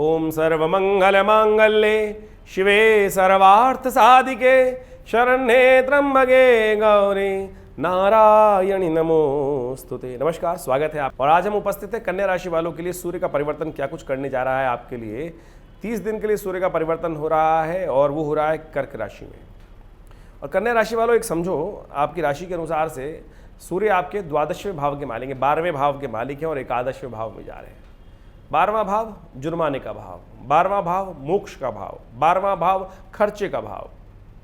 ओम सर्वमंगलमांगल्ये शिवे सर्वार्थ साधिके शरण्ये त्र्यंबके गौरी नारायणी नमोस्तुते। नमस्कार, स्वागत है आप। और आज हम उपस्थित हैं कन्या राशि वालों के लिए सूर्य का परिवर्तन क्या कुछ करने जा रहा है आपके लिए। 30 दिन के लिए सूर्य का परिवर्तन हो रहा है और वो हो रहा है कर्क राशि में। और कन्या राशि वालों, एक समझो, आपकी राशि के अनुसार से सूर्य आपके 12वें भाव के मालिक हैं, 12वें भाव के मालिक हैं और 11वें भाव में जा रहे हैं। 12वां भाव जुर्माने का भाव, 12वां भाव मोक्ष का भाव, 12वां भाव खर्चे का भाव।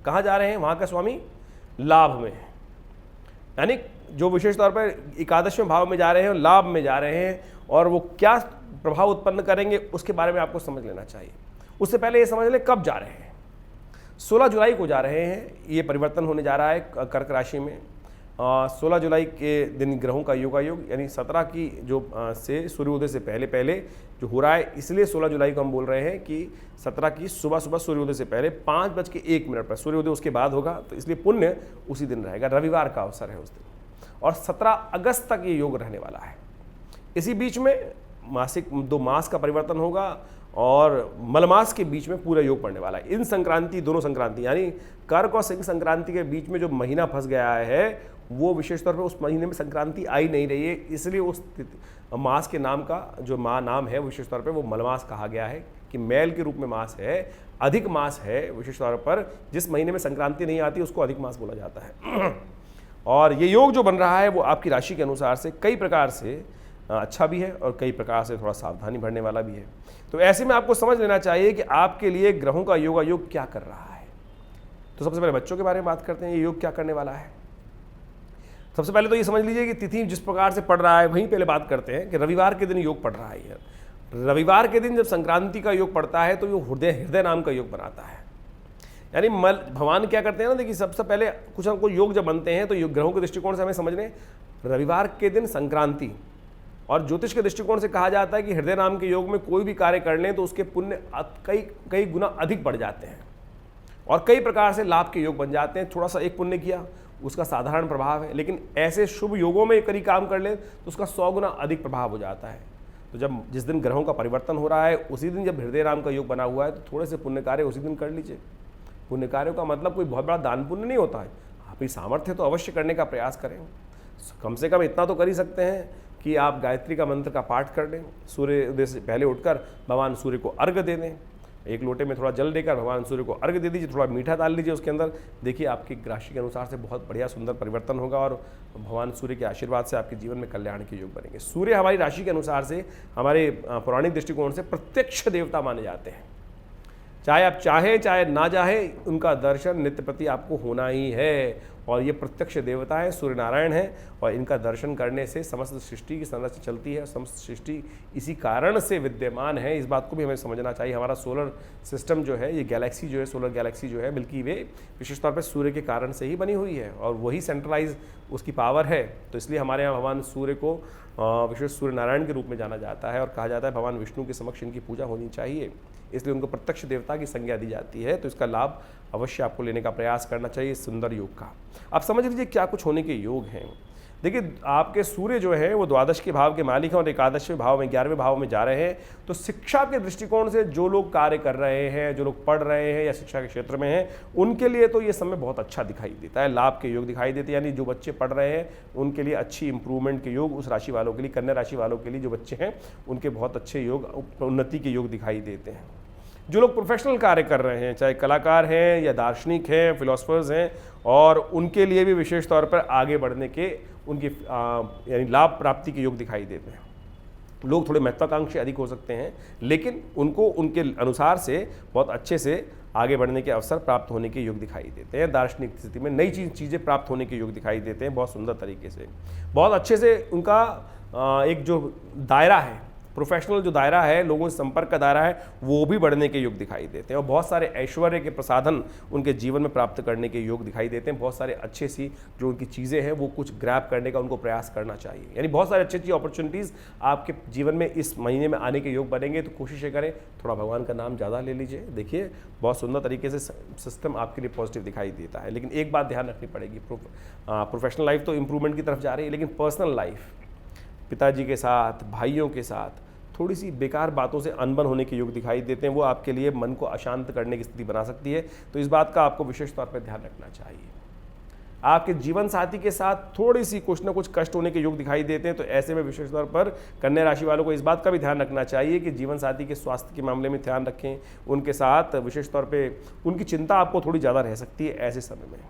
कहाँ जा रहे हैं? वहाँ का स्वामी लाभ में है, यानी जो विशेष तौर पर 11वें भाव में जा रहे हैं, लाभ में जा रहे हैं। और वो क्या प्रभाव उत्पन्न करेंगे उसके बारे में आपको समझ लेना चाहिए। उससे पहले ये समझ लें कब जा रहे हैं। 16 जुलाई को जा रहे हैं, ये परिवर्तन होने जा रहा है कर्क राशि में। 16 जुलाई के दिन ग्रहों का योगायोग, यानी 17 की जो से सूर्योदय से पहले पहले जो हो रहा है, इसलिए 16 जुलाई को हम बोल रहे हैं कि 17 की सुबह सूर्योदय से पहले 5:01 पर सूर्योदय उसके बाद होगा, तो इसलिए पुण्य उसी दिन रहेगा। रविवार का अवसर है उस दिन, और 17 अगस्त तक ये योग रहने वाला है। इसी बीच में मासिक 2 मास का परिवर्तन होगा और मलमास के बीच में पूरा योग पड़ने वाला है। इन संक्रांति, दोनों संक्रांति यानी कर्क और सिंह संक्रांति के बीच में जो महीना फंस गया है, वो विशेष तौर पर उस महीने में संक्रांति आई नहीं रही है, इसलिए उस मास के नाम का जो नाम है विशेष तौर पर वो मलमास कहा गया है कि मैल के रूप में मास है, अधिक मास है। विशेष तौर पर जिस महीने में संक्रांति नहीं आती उसको अधिक मास बोला जाता है। और ये योग जो बन रहा है वो आपकी राशि के अनुसार से कई प्रकार से अच्छा भी है और कई प्रकार से थोड़ा सावधानी भरने वाला भी है। तो ऐसे में आपको समझ लेना चाहिए कि आपके लिए ग्रहों का योग क्या कर रहा है। तो सबसे पहले बच्चों के बारे में बात करते हैं, ये योग क्या करने वाला है। सबसे पहले तो ये समझ लीजिए कि तिथि जिस प्रकार से पड़ रहा है वहीं पहले बात करते हैं कि रविवार के दिन योग पड़ रहा है। रविवार के दिन जब संक्रांति का योग पड़ता है तो ये हृदय नाम का योग बनाता है। यानी भगवान क्या करते हैं ना, देखिए सबसे पहले कुछ हमको योग जब बनते हैं तो योग ग्रहों के दृष्टिकोण से हमें समझने, रविवार के दिन संक्रांति, और ज्योतिष के दृष्टिकोण से कहा जाता है कि हृदय नाम के योग में कोई भी कार्य कर लें तो उसके पुण्य कई गुना अधिक बढ़ जाते हैं और कई प्रकार से लाभ के योग बन जाते हैं। थोड़ा सा एक पुण्य किया उसका साधारण प्रभाव है, लेकिन ऐसे शुभ योगों में कई काम कर लें तो उसका 100 गुना अधिक प्रभाव हो जाता है। तो जब जिस दिन ग्रहों का परिवर्तन हो रहा है उसी दिन जब हृदय नाम का योग बना हुआ है तो थोड़े से पुण्य कार्य उसी दिन कर लीजिए। पुण्य कार्यों का मतलब कोई बहुत बड़ा दान पुण्य नहीं होता है, आपकी सामर्थ्य तो अवश्य करने का प्रयास करें। कम से कम इतना तो कर ही सकते हैं कि आप गायत्री का मंत्र का पाठ कर लें, सूर्योदय से पहले उठकर भगवान सूर्य को अर्घ्य दे दें। एक लोटे में थोड़ा जल देकर भगवान सूर्य को अर्घ्य दे दीजिए, थोड़ा मीठा डाल लीजिए उसके अंदर। देखिए आपकी राशि के अनुसार से बहुत बढ़िया सुंदर परिवर्तन होगा और भगवान सूर्य के आशीर्वाद से आपके जीवन में कल्याण के योग बनेंगे। सूर्य हमारी राशि के अनुसार से हमारे पौराणिक दृष्टिकोण से प्रत्यक्ष देवता माने जाते हैं। चाहे आप चाहे चाहे ना चाहे, उनका दर्शन नित्य प्रति आपको होना ही है। और ये प्रत्यक्ष देवता है, सूर्य नारायण है, और इनका दर्शन करने से समस्त सृष्टि की संरचना चलती है। समस्त सृष्टि इसी कारण से विद्यमान है, इस बात को भी हमें समझना चाहिए। हमारा सोलर सिस्टम जो है, ये गैलेक्सी जो है, सोलर गैलेक्सी जो है, मिल्की वे, विशेष तौर पर सूर्य के कारण से ही बनी हुई है और वही सेंट्रलाइज उसकी पावर है। तो इसलिए हमारे यहाँ भगवान सूर्य को विशेष सूर्य नारायण के रूप में जाना जाता है और कहा जाता है भगवान विष्णु के समक्ष इनकी पूजा होनी चाहिए, इसलिए उनको प्रत्यक्ष देवता की संज्ञा दी जाती है। तो इसका लाभ अवश्य आपको लेने का प्रयास करना चाहिए इस सुंदर योग का। आप समझ लीजिए क्या कुछ होने के योग हैं। देखिए आपके सूर्य जो है वो 12 के भाव के मालिक हैं और 11वें भाव में, 11वें भाव में जा रहे हैं। तो शिक्षा के दृष्टिकोण से जो लोग कार्य कर रहे हैं, जो लोग पढ़ रहे हैं या शिक्षा के क्षेत्र में हैं, उनके लिए तो ये समय बहुत अच्छा दिखाई देता है। लाभ के योग दिखाई देते हैं, यानी जो बच्चे पढ़ रहे हैं उनके लिए अच्छी इंप्रूवमेंट के योग, उस राशि वालों के लिए, कन्या राशि वालों के लिए जो बच्चे हैं उनके बहुत अच्छे योग, उन्नति के योग दिखाई देते हैं। जो लोग प्रोफेशनल कार्य कर रहे हैं, चाहे कलाकार हैं या दार्शनिक हैं, फिलोसफर्स हैं, और उनके लिए भी विशेष तौर पर आगे बढ़ने के, उनकी यानी लाभ प्राप्ति के योग दिखाई देते हैं। लोग थोड़े महत्वाकांक्षी अधिक हो सकते हैं, लेकिन उनको उनके अनुसार से बहुत अच्छे से आगे बढ़ने के अवसर प्राप्त होने के योग दिखाई देते हैं। दार्शनिक स्थिति में नई चीज़ें प्राप्त होने के योग दिखाई देते हैं बहुत सुंदर तरीके से। बहुत अच्छे से उनका एक जो दायरा है, प्रोफेशनल जो दायरा है, लोगों से संपर्क का दायरा है, वो भी बढ़ने के योग दिखाई देते हैं। और बहुत सारे ऐश्वर्य के प्रसाधन उनके जीवन में प्राप्त करने के योग दिखाई देते हैं। बहुत सारे अच्छे सी जो उनकी चीज़ें हैं वो कुछ ग्रैब करने का उनको प्रयास करना चाहिए। यानी बहुत सारे अच्छी अच्छी अपॉर्चुनिटीज़ आपके जीवन में इस महीने में आने के योग बनेंगे। तो कोशिश करें थोड़ा भगवान का नाम ज़्यादा ले लीजिए। देखिए बहुत सुंदर तरीके से सिस्टम आपके लिए पॉजिटिव दिखाई देता है। लेकिन एक बात ध्यान रखनी पड़ेगी, प्रोफेशनल लाइफ तो इम्प्रूवमेंट की तरफ जा रही है, लेकिन पर्सनल लाइफ, पिताजी के साथ, भाइयों के साथ थोड़ी सी बेकार बातों से अनबन होने के योग दिखाई देते हैं, वो आपके लिए मन को अशांत करने की स्थिति बना सकती है। तो इस बात का आपको विशेष तौर पर ध्यान रखना चाहिए। आपके जीवन साथी के साथ थोड़ी सी कुछ ना कुछ कष्ट होने के योग दिखाई देते हैं, तो ऐसे में विशेष तौर पर कन्या राशि वालों को इस बात का भी ध्यान रखना चाहिए कि जीवन साथी के स्वास्थ्य के मामले में ध्यान रखें। उनके साथ विशेष तौर पे उनकी चिंता आपको थोड़ी ज़्यादा रह सकती है ऐसे समय में।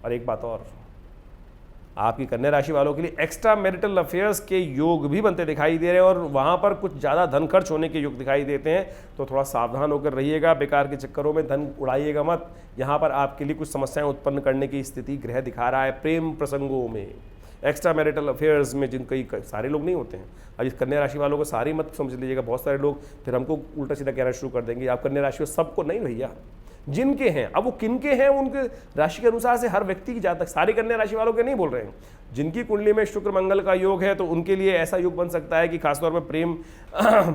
और एक बात और, आपकी कन्या राशि वालों के लिए एक्स्ट्रा मैरिटल अफेयर्स के योग भी बनते दिखाई दे रहे हैं और वहाँ पर कुछ ज़्यादा धन खर्च होने के योग दिखाई देते हैं। तो थोड़ा सावधान होकर रहिएगा, बेकार के चक्करों में धन उड़ाइएगा मत। यहाँ पर आपके लिए कुछ समस्याएं उत्पन्न करने की स्थिति ग्रह दिखा रहा है। प्रेम प्रसंगों में, एक्स्ट्रा मैरिटल अफेयर्स में जिन कई सारे लोग नहीं होते हैं, अब इस कन्या राशि वालों को सारी मत समझ लीजिएगा। बहुत सारे लोग फिर हमको उल्टा सीधा कहना शुरू कर देंगे आप कन्या राशि सबको नहीं भैया, जिनके हैं। अब वो किनके हैं, उनके राशि के अनुसार से हर व्यक्ति की जातक, सारी कन्या राशि वालों के नहीं बोल रहे हैं। जिनकी कुंडली में शुक्र मंगल का योग है तो उनके लिए ऐसा योग बन सकता है कि खासतौर पर प्रेम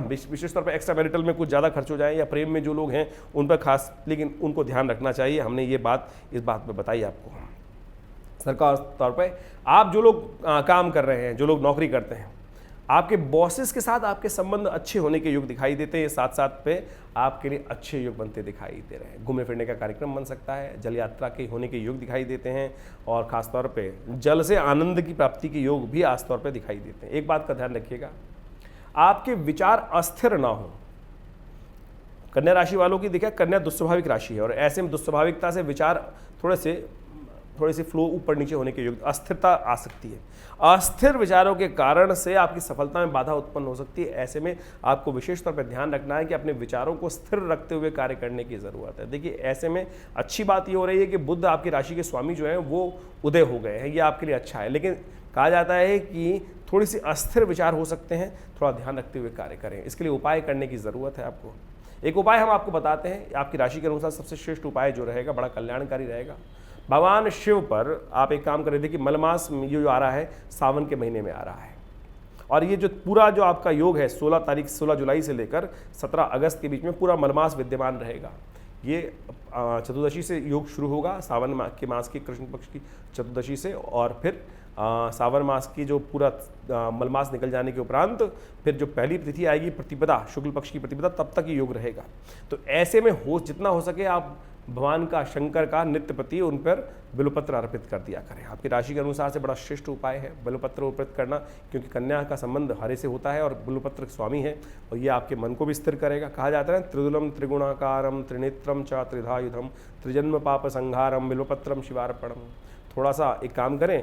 विशेष तौर पर एक्स्ट्रा मैरिटल में कुछ ज़्यादा खर्च हो जाए, या प्रेम में जो लोग हैं उन पर खास, लेकिन उनको ध्यान रखना चाहिए। हमने ये बात इस बात पर बताई आपको। सरकार तौर पर आप जो लोग काम कर रहे हैं, जो लोग नौकरी करते हैं, आपके बॉसेस के साथ आपके संबंध अच्छे होने के योग दिखाई देते हैं। साथ साथ पे आपके लिए अच्छे योग बनते दिखाई दे रहे हैं। घूमने फिरने का कार्यक्रम बन सकता है, जल यात्रा के होने के योग दिखाई देते हैं, और खासतौर पे जल से आनंद की प्राप्ति के योग भी खासतौर पे दिखाई देते हैं। एक बात का ध्यान रखिएगा, आपके विचार अस्थिर ना हो। कन्या राशि वालों की देखिए, कन्या दुस्वाभाविक राशि है और ऐसे में दुस्वाभाविकता से विचार थोड़े से फ्लो ऊपर नीचे होने के योग, अस्थिरता आ सकती है। अस्थिर विचारों के कारण से आपकी सफलता में बाधा उत्पन्न हो सकती है। ऐसे में आपको विशेष तौर पर ध्यान रखना है कि अपने विचारों को स्थिर रखते हुए कार्य करने की जरूरत है। देखिए, ऐसे में अच्छी बात ये हो रही है कि बुध आपकी राशि के स्वामी जो है वो उदय हो गए हैं, ये आपके लिए अच्छा है। लेकिन कहा जाता है कि थोड़ी सी अस्थिर विचार हो सकते हैं, थोड़ा ध्यान रखते हुए कार्य करें। इसके लिए उपाय करने की जरूरत है आपको। एक उपाय हम आपको बताते हैं, आपकी राशि के अनुसार सबसे श्रेष्ठ उपाय जो रहेगा, बड़ा कल्याणकारी रहेगा। भगवान शिव पर आप एक काम करें, देखिए मलमास ये जो आ रहा है सावन के महीने में आ रहा है, और ये जो पूरा जो आपका योग है 16 जुलाई से लेकर 17 अगस्त के बीच में पूरा मलमास विद्यमान रहेगा। ये चतुर्दशी से योग शुरू होगा, सावन के मास की कृष्ण पक्ष की चतुर्दशी से, और फिर सावन मास की जो पूरा मलमास निकल जाने के उपरांत फिर जो पहली तिथि आएगी प्रतिपदा, शुक्ल पक्ष की प्रतिपदा, तब तक ये योग रहेगा। तो ऐसे में जितना हो सके आप भगवान का, शंकर का नित्य प्रति उन पर बिल्वपत्र अर्पित कर दिया करें। आपकी राशि के अनुसार से बड़ा श्रेष्ठ उपाय है बिल्वपत्र अर्पित करना, क्योंकि कन्या का संबंध हरे से होता है और बिल्वपत्र स्वामी है, और ये आपके मन को भी स्थिर करेगा। कहा जाता है त्रिदुलम त्रिगुणाकारम त्रिनेत्रम च त्रिधायुधम त्रिजन्म पाप संहारम बिल्वपत्रम शिवार्पणम। थोड़ा सा एक काम करें,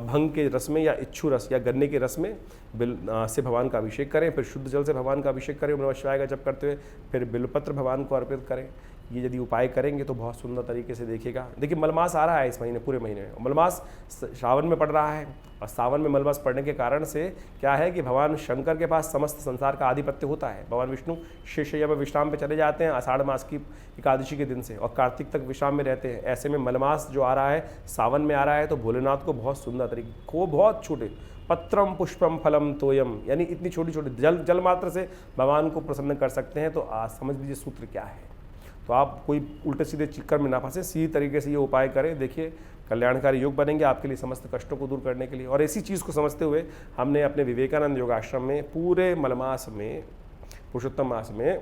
भंग के रस में या इच्छू रस या गन्ने के रस में से भगवान का अभिषेक करें, फिर शुद्ध जल से भगवान का अभिषेक करें नमः शिवाय का जप करते हुए, फिर बिल्वपत्र भगवान को अर्पित करें। ये यदि उपाय करेंगे तो बहुत सुंदर तरीके से देखिएगा। देखिए मलमास आ रहा है इस महीने, पूरे महीने में मलमास श्रावण में पड़ रहा है, और सावन में मलमास पड़ने के कारण से क्या है कि भगवान शंकर के पास समस्त संसार का आधिपत्य होता है। भगवान विष्णु शेषशय्या में विश्राम पे चले जाते हैं आषाढ़ मास की एकादशी के दिन से, और कार्तिक तक विश्राम में रहते हैं। ऐसे में मलमास जो आ रहा है सावन में आ रहा है, तो भोलेनाथ को बहुत सुंदर तरीके को, बहुत छोटे पत्रम पुष्पम फलम तोयम, यानी इतनी छोटी छोटी जल मात्र से भगवान को प्रसन्न कर सकते हैं। तो आज समझ लीजिए सूत्र क्या है। तो आप कोई उल्टे सीधे चक्कर में ना फंसे, सीधी तरीके से ये उपाय करें। देखिए कल्याणकारी योग बनेंगे आपके लिए समस्त कष्टों को दूर करने के लिए। और इसी चीज़ को समझते हुए हमने अपने विवेकानंद योगाश्रम में पूरे मलमास में, पुरुषोत्तम मास में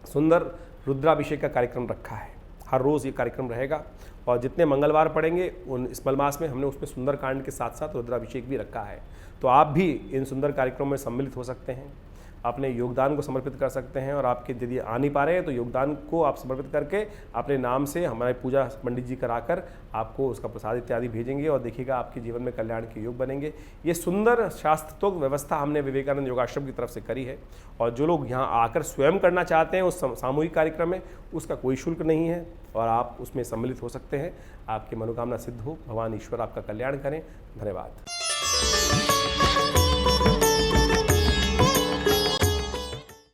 सुंदर रुद्राभिषेक का कार्यक्रम रखा है। हर रोज़ ये कार्यक्रम रहेगा, और जितने मंगलवार पड़ेंगे उन इस मलमास में हमने उसमें सुंदर कांड के साथ साथ रुद्राभिषेक भी रखा है। तो आप भी इन सुंदर कार्यक्रमों में सम्मिलित हो सकते हैं, अपने योगदान को समर्पित कर सकते हैं। और आपके यदि आ नहीं पा रहे हैं तो योगदान को आप समर्पित करके अपने नाम से हमारे पूजा पंडित जी कराकर आपको उसका प्रसाद इत्यादि भेजेंगे, और देखिएगा आपके जीवन में कल्याण के योग बनेंगे। ये सुंदर शास्त्रोक्त व्यवस्था हमने विवेकानंद योगाश्रम की तरफ से करी है, और जो लोग यहाँ आकर स्वयं करना चाहते हैं उस सामूहिक कार्यक्रम में, उसका कोई शुल्क नहीं है, और आप उसमें सम्मिलित हो सकते हैं। आपकी मनोकामना सिद्ध हो, भगवान ईश्वर आपका कल्याण करें। धन्यवाद।